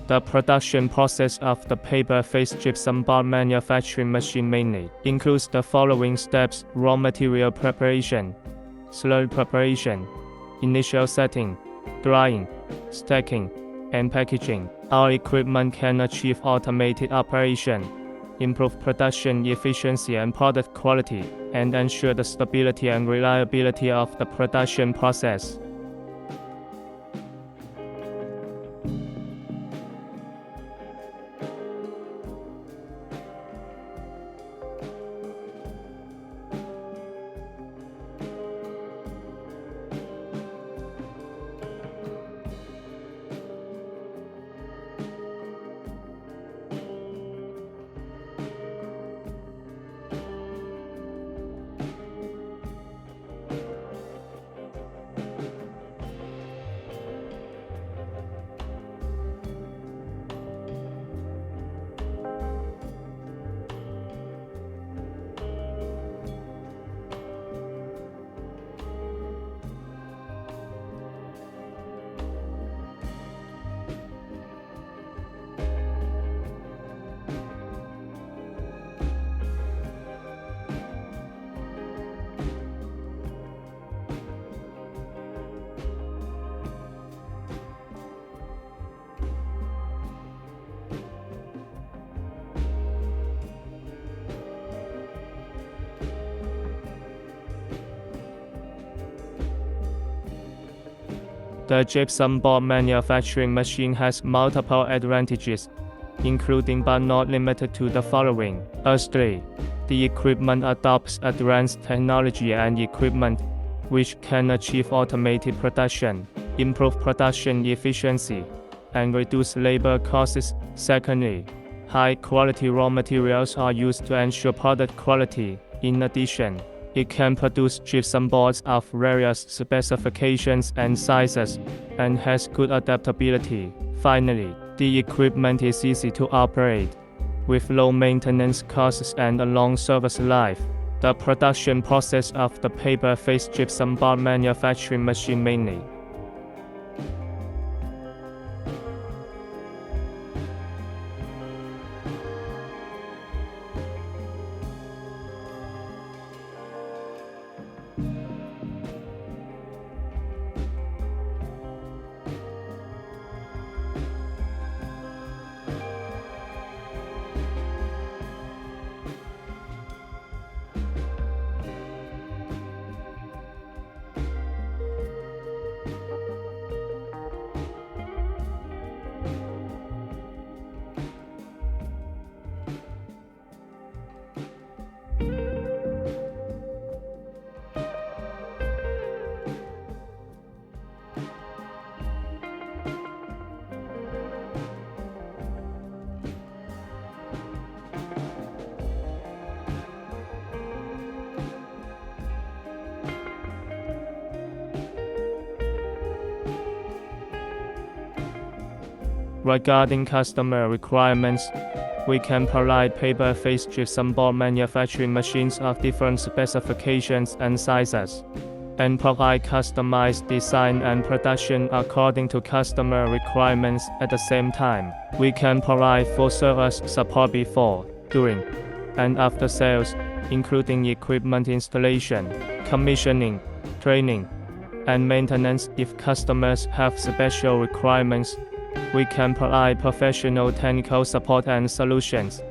The production process of the paper-faced gypsum board manufacturing machine mainly includes the following steps: raw material preparation, slurry preparation, initial setting, drying, stacking, and packaging. Our equipment can achieve automated operation, improve production efficiency and product quality, and ensure the stability and reliability of the production process. The gypsum board manufacturing machine has multiple advantages, including but not limited to the following. Firstly, the equipment adopts advanced technology and equipment, which can achieve automated production, improve production efficiency, and reduce labor costs. Secondly, high-quality raw materials are used to ensure product quality. In addition, it can produce gypsum boards of various specifications and sizes, and has good adaptability. Finally, the equipment is easy to operate, with low maintenance costs and a long service life. The production process of the paper-faced gypsum board manufacturing machine mainly Regarding customer requirements, we can provide paper-faced gypsum board manufacturing machines of different specifications and sizes, and provide customized design and production according to customer requirements. At the same time, we can provide full-service support before, during, and after sales, including equipment installation, commissioning, training, and maintenance. If customers have special requirements, we can provide professional technical support and solutions.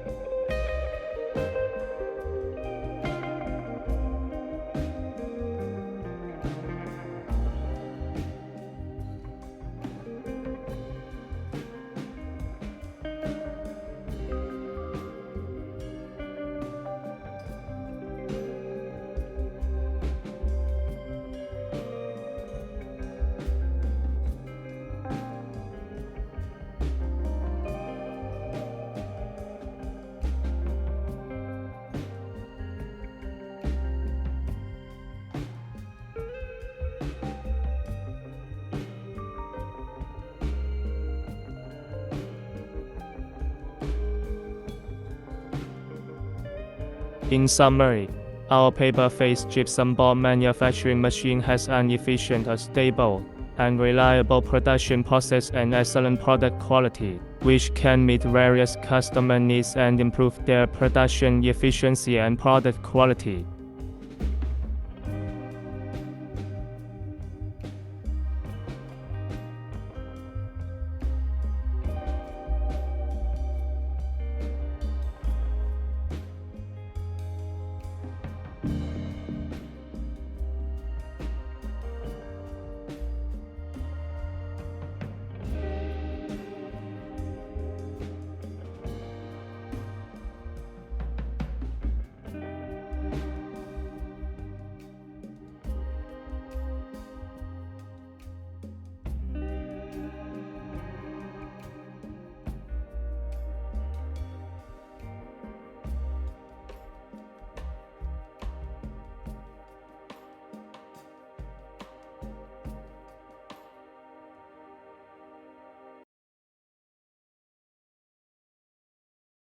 In summary, our paper-faced gypsum board manufacturing machine has an efficient, stable, and reliable production process and excellent product quality, which can meet various customer needs and improve their production efficiency and product quality.